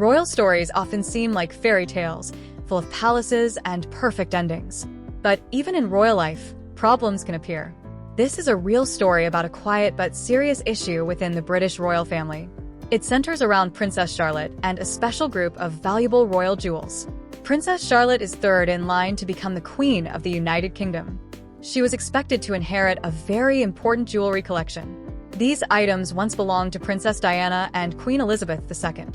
Royal stories often seem like fairy tales, full of palaces and perfect endings. But even in royal life, problems can appear. This is a real story about a quiet but serious issue within the British royal family. It centers around Princess Charlotte and a special group of valuable royal jewels. Princess Charlotte is third in line to become the Queen of the United Kingdom. She was expected to inherit a very important jewelry collection. These items once belonged to Princess Diana and Queen Elizabeth II.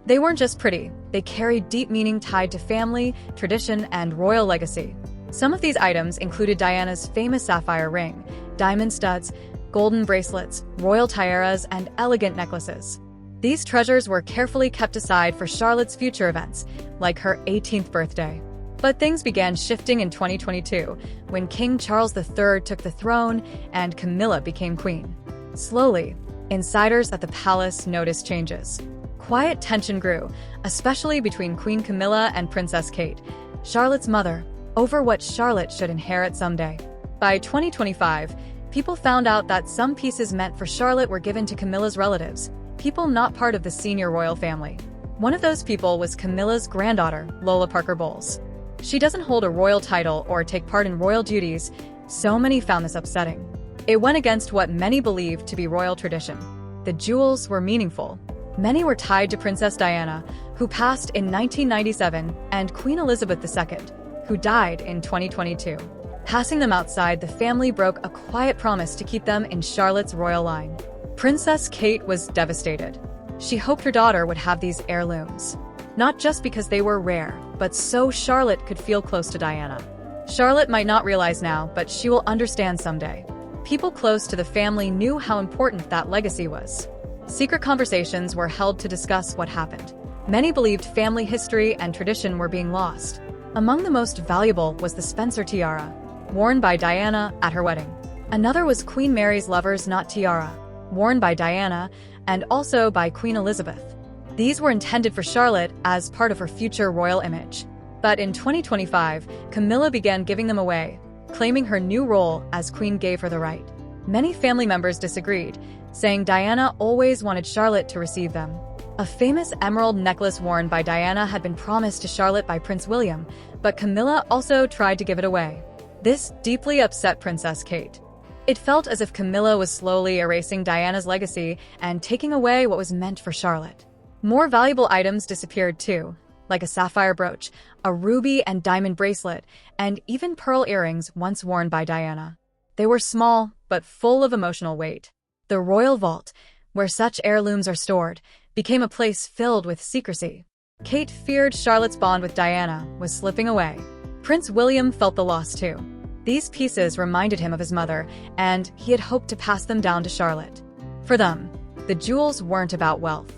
They weren't just pretty, they carried deep meaning tied to family, tradition, and royal legacy. Some of these items included Diana's famous sapphire ring, diamond studs, golden bracelets, royal tiaras, and elegant necklaces. These treasures were carefully kept aside for Charlotte's future events, like her 18th birthday. But things began shifting in 2022, when King Charles III took the throne and Camilla became queen. Slowly, insiders at the palace noticed changes. Quiet tension grew, especially between Queen Camilla and Princess Kate, Charlotte's mother, over what Charlotte should inherit someday. By 2025, people found out that some pieces meant for Charlotte were given to Camilla's relatives, people not part of the senior royal family. One of those people was Camilla's granddaughter, Lola Parker Bowles. She doesn't hold a royal title or take part in royal duties, so many found this upsetting. It went against what many believed to be royal tradition. The jewels were meaningful. Many were tied to Princess Diana, who passed in 1997, and Queen Elizabeth II, who died in 2022. Passing them outside, the family broke a quiet promise to keep them in Charlotte's royal line. Princess Kate was devastated. She hoped her daughter would have these heirlooms, not just because they were rare, but so Charlotte could feel close to Diana. Charlotte might not realize now, but she will understand someday. People close to the family knew how important that legacy was. Secret conversations were held to discuss what happened. Many believed family history and tradition were being lost. Among the most valuable was the Spencer tiara, worn by Diana at her wedding. Another was Queen Mary's lover's knot tiara, worn by Diana and also by Queen Elizabeth. These were intended for Charlotte as part of her future royal image. But in 2025, Camilla began giving them away, claiming her new role as queen gave her the right. Many family members disagreed, saying Diana always wanted Charlotte to receive them. A famous emerald necklace worn by Diana had been promised to Charlotte by Prince William, but Camilla also tried to give it away. This deeply upset Princess Kate. It felt as if Camilla was slowly erasing Diana's legacy and taking away what was meant for Charlotte. More valuable items disappeared too, like a sapphire brooch, a ruby and diamond bracelet, and even pearl earrings once worn by Diana. They were small, but full of emotional weight. The royal vault, where such heirlooms are stored, became a place filled with secrecy. Kate feared Charlotte's bond with Diana was slipping away. Prince William felt the loss too. These pieces reminded him of his mother, and he had hoped to pass them down to Charlotte. For them, the jewels weren't about wealth.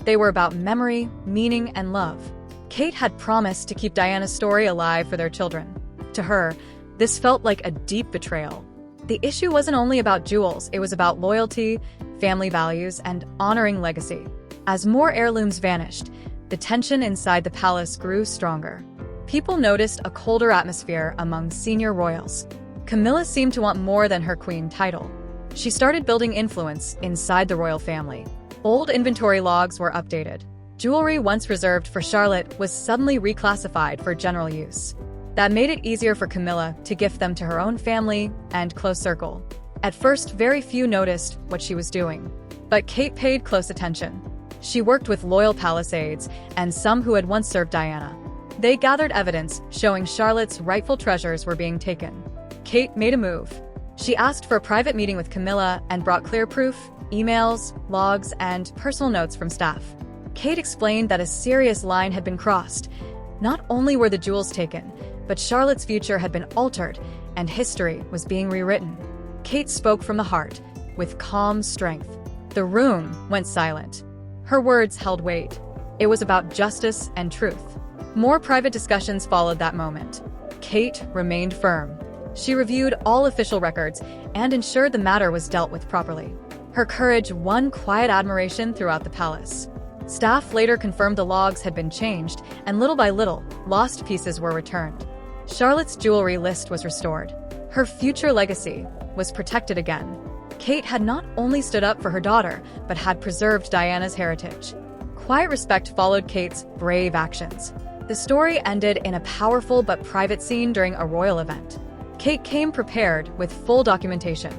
They were about memory, meaning, and love. Kate had promised to keep Diana's story alive for their children. To her, this felt like a deep betrayal. The issue wasn't only about jewels, it was about loyalty, family values, and honoring legacy. As more heirlooms vanished, the tension inside the palace grew stronger. People noticed a colder atmosphere among senior royals. Camilla seemed to want more than her queen title. She started building influence inside the royal family. Old inventory logs were updated. Jewelry once reserved for Charlotte was suddenly reclassified for general use. That made it easier for Camilla to gift them to her own family and close circle. At first, very few noticed what she was doing. But Kate paid close attention. She worked with loyal palace aides and some who had once served Diana. They gathered evidence showing Charlotte's rightful treasures were being taken. Kate made a move. She asked for a private meeting with Camilla and brought clear proof, emails, logs, and personal notes from staff. Kate explained that a serious line had been crossed. Not only were the jewels taken, but Charlotte's future had been altered, and history was being rewritten. Kate spoke from the heart, with calm strength. The room went silent. Her words held weight. It was about justice and truth. More private discussions followed that moment. Kate remained firm. She reviewed all official records and ensured the matter was dealt with properly. Her courage won quiet admiration throughout the palace. Staff later confirmed the logs had been changed, and little by little, lost pieces were returned. Charlotte's jewelry list was restored. Her future legacy was protected again. Kate had not only stood up for her daughter, but had preserved Diana's heritage. Quiet respect followed Kate's brave actions. The story ended in a powerful but private scene during a royal event. Kate came prepared with full documentation.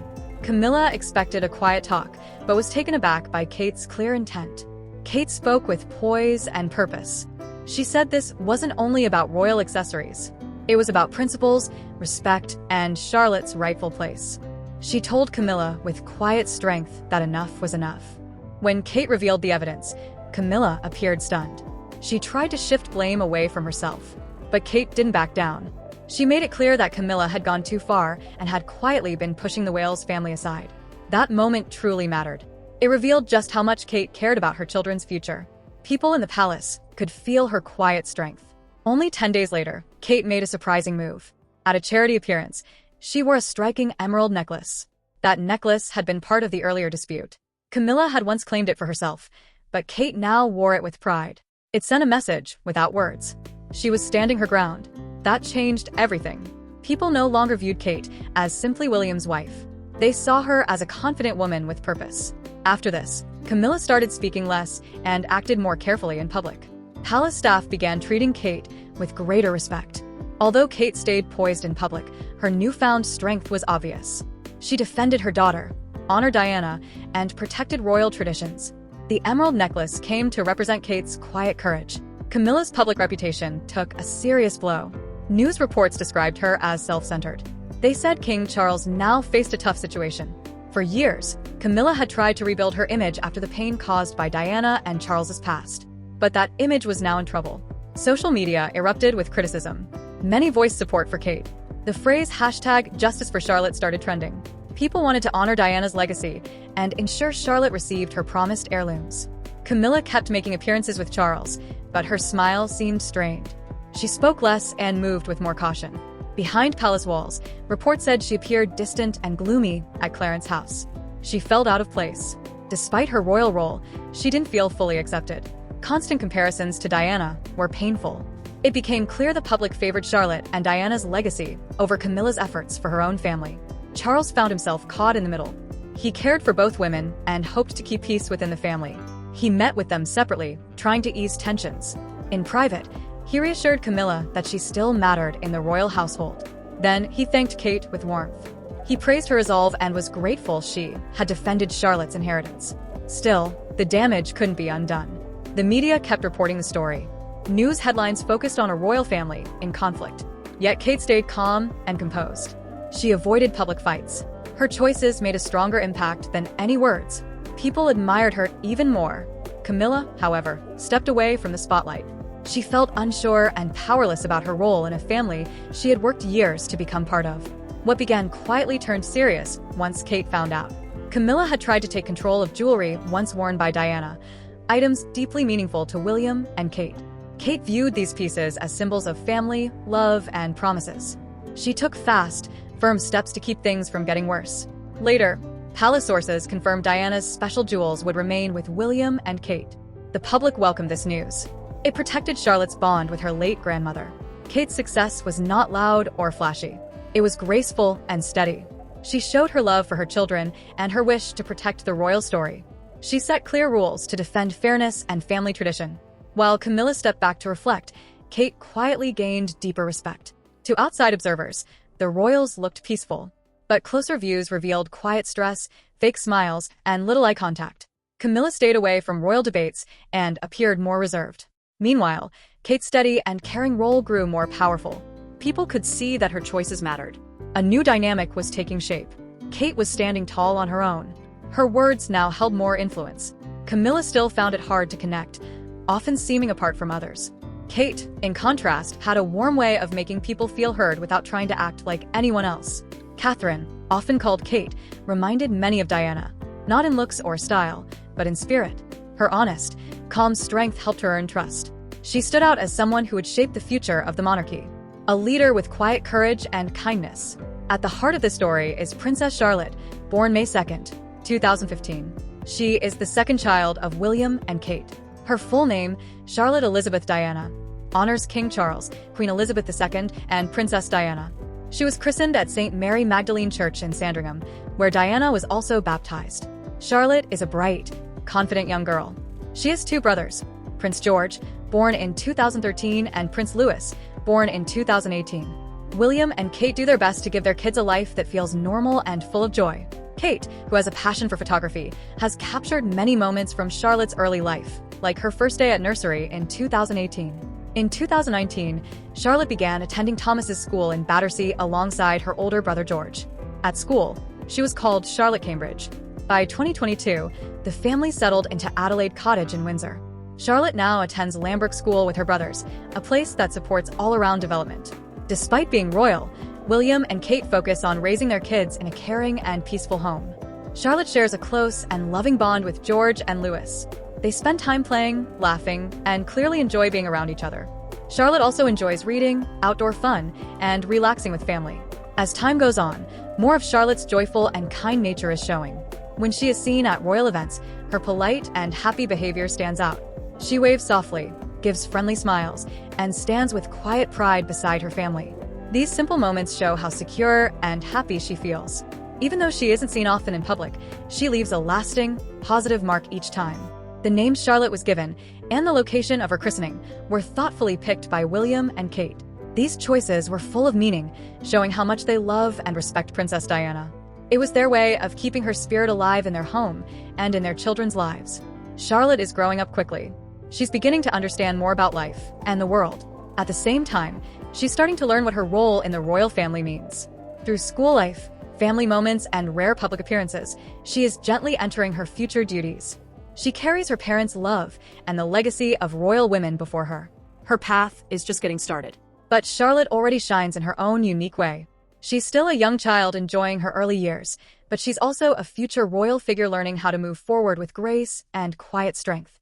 Camilla expected a quiet talk, but was taken aback by Kate's clear intent. Kate spoke with poise and purpose. She said this wasn't only about royal accessories. It was about principles, respect, and Charlotte's rightful place. She told Camilla with quiet strength that enough was enough. When Kate revealed the evidence, Camilla appeared stunned. She tried to shift blame away from herself, but Kate didn't back down. She made it clear that Camilla had gone too far and had quietly been pushing the Wales family aside. That moment truly mattered. It revealed just how much Kate cared about her children's future. People in the palace could feel her quiet strength. Only 10 days later, Kate made a surprising move. At a charity appearance, she wore a striking emerald necklace. That necklace had been part of the earlier dispute. Camilla had once claimed it for herself, but Kate now wore it with pride. It sent a message without words. She was standing her ground. That changed everything. People no longer viewed Kate as simply William's wife. They saw her as a confident woman with purpose. After this, Camilla started speaking less and acted more carefully in public. Palace staff began treating Kate with greater respect. Although Kate stayed poised in public, her newfound strength was obvious. She defended her daughter, honored Diana, and protected royal traditions. The emerald necklace came to represent Kate's quiet courage. Camilla's public reputation took a serious blow. News reports described her as self-centered. They said King Charles now faced a tough situation. For years, Camilla had tried to rebuild her image after the pain caused by Diana and Charles's past. But that image was now in trouble. Social media erupted with criticism. Many voiced support for Kate. The phrase #JusticeForCharlotte started trending. People wanted to honor Diana's legacy and ensure Charlotte received her promised heirlooms. Camilla kept making appearances with Charles, but her smile seemed strained. She spoke less and moved with more caution. Behind palace walls, reports said she appeared distant and gloomy at Clarence's house. She felt out of place. Despite her royal role, she didn't feel fully accepted. Constant comparisons to Diana were painful. It became clear the public favored Charlotte and Diana's legacy over Camilla's efforts for her own family. Charles found himself caught in the middle. He cared for both women and hoped to keep peace within the family. He met with them separately, trying to ease tensions. In private, he reassured Camilla that she still mattered in the royal household. Then he thanked Kate with warmth. He praised her resolve and was grateful she had defended Charlotte's inheritance. Still, the damage couldn't be undone. The media kept reporting the story. News headlines focused on a royal family in conflict. Yet Kate stayed calm and composed. She avoided public fights. Her choices made a stronger impact than any words. People admired her even more. Camilla, however, stepped away from the spotlight. She felt unsure and powerless about her role in a family she had worked years to become part of. What began quietly turned serious once Kate found out. Camilla had tried to take control of jewelry once worn by Diana, items deeply meaningful to William and Kate. Kate viewed these pieces as symbols of family, love, and promises. She took fast, firm steps to keep things from getting worse. Later, palace sources confirmed Diana's special jewels would remain with William and Kate. The public welcomed this news. It protected Charlotte's bond with her late grandmother. Kate's success was not loud or flashy. It was graceful and steady. She showed her love for her children and her wish to protect the royal story. She set clear rules to defend fairness and family tradition. While Camilla stepped back to reflect, Kate quietly gained deeper respect. To outside observers, the royals looked peaceful, but closer views revealed quiet stress, fake smiles, and little eye contact. Camilla stayed away from royal debates and appeared more reserved. Meanwhile, Kate's steady and caring role grew more powerful. People could see that her choices mattered. A new dynamic was taking shape. Kate was standing tall on her own. Her words now held more influence. Camilla still found it hard to connect, often seeming apart from others. Kate, in contrast, had a warm way of making people feel heard without trying to act like anyone else. Catherine, often called Kate, reminded many of Diana, not in looks or style, but in spirit. Her honest, calm strength helped her earn trust. She stood out as someone who would shape the future of the monarchy. A leader with quiet courage and kindness. At the heart of the story is Princess Charlotte, born May 2nd, 2015. She is the second child of William and Kate. Her full name, Charlotte Elizabeth Diana, honors King Charles, Queen Elizabeth II, and Princess Diana. She was christened at St. Mary Magdalene Church in Sandringham, where Diana was also baptized. Charlotte is a bright, confident young girl. She has two brothers, Prince George, born in 2013, and Prince Louis, born in 2018. William and Kate do their best to give their kids a life that feels normal and full of joy. Kate, who has a passion for photography, has captured many moments from Charlotte's early life, like her first day at nursery in 2018. In 2019, Charlotte began attending Thomas's school in Battersea alongside her older brother George. At school, she was called Charlotte Cambridge. By 2022, the family settled into Adelaide Cottage in Windsor. Charlotte now attends Lambrook School with her brothers, a place that supports all-around development. Despite being royal, William and Kate focus on raising their kids in a caring and peaceful home. Charlotte shares a close and loving bond with George and Louis. They spend time playing, laughing, and clearly enjoy being around each other. Charlotte also enjoys reading, outdoor fun, and relaxing with family. As time goes on, more of Charlotte's joyful and kind nature is showing. When she is seen at royal events, her polite and happy behavior stands out. She waves softly, gives friendly smiles, and stands with quiet pride beside her family. These simple moments show how secure and happy she feels. Even though she isn't seen often in public, she leaves a lasting, positive mark each time. The name Charlotte was given and the location of her christening were thoughtfully picked by William and Kate. These choices were full of meaning, showing how much they love and respect Princess Diana. It was their way of keeping her spirit alive in their home and in their children's lives. Charlotte is growing up quickly. She's beginning to understand more about life and the world. At the same time, she's starting to learn what her role in the royal family means. Through school life, family moments, and rare public appearances, she is gently entering her future duties. She carries her parents' love and the legacy of royal women before her. Her path is just getting started. But Charlotte already shines in her own unique way. She's still a young child enjoying her early years, but she's also a future royal figure learning how to move forward with grace and quiet strength.